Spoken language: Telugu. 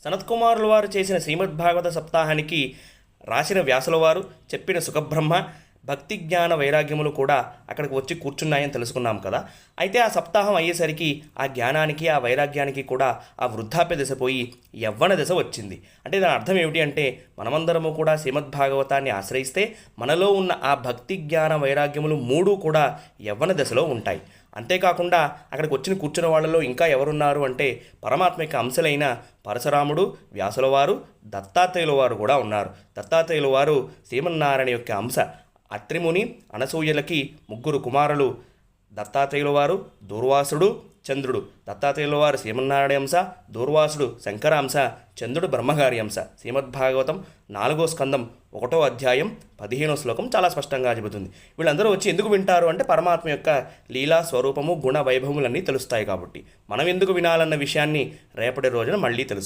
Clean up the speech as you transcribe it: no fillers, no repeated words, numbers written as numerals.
సనత్కుమారుల వారు చేసిన శ్రీమద్భాగవత సప్తాహానికి రాసిన వ్యాసుల వారు చెప్పిన సుఖబ్రహ్మ భక్తి జ్ఞాన వైరాగ్యములు కూడా అక్కడికి వచ్చి కూర్చున్నాయని తెలుసుకున్నాం కదా. అయితే ఆ సప్తాహం అయ్యేసరికి ఆ జ్ఞానానికి ఆ వైరాగ్యానికి కూడా ఆ వృద్ధాప్య దశ పోయి యవ్వన దశ వచ్చింది. అంటే దాని అర్థం ఏమిటి అంటే మనమందరము కూడా శ్రీమద్భాగవతాన్ని ఆశ్రయిస్తే మనలో ఉన్న ఆ భక్తి జ్ఞాన వైరాగ్యములు మూడు కూడా యవ్వన దశలో ఉంటాయి. అంతేకాకుండా అక్కడికి వచ్చిన కూర్చున్న వాళ్ళలో ఇంకా ఎవరున్నారు అంటే పరమాత్మ యొక్క అంశలైన పరశురాముడు, వ్యాసుల వారు, దత్తాత్రేయుల వారు కూడా ఉన్నారు. దత్తాత్రేయుల వారు శ్రీమన్నారాయణ యొక్క అంశ. అత్రిముని అనసూయలకి ముగ్గురు కుమారులు. దత్తాత్రేయుల వారు దూర్వాసుడు, చంద్రుడు. దత్తాత్రేయుల వారు శ్రీమన్నారాయణ అంశ, దూర్వాసుడు శంకరాంశ, చంద్రుడు బ్రహ్మగారి అంశ. శ్రీమద్భాగవతం 4వ స్కందం 1వ అధ్యాయం 15వ శ్లోకం చాలా స్పష్టంగా చెబుతుంది. వీళ్ళందరూ వచ్చి ఎందుకు వింటారు అంటే పరమాత్మ యొక్క లీలా స్వరూపము గుణ వైభవములన్నీ తెలుస్తాయి కాబట్టి. మనం ఎందుకు వినాలన్న విషయాన్ని రేపటి రోజున మళ్ళీ తెలుసు.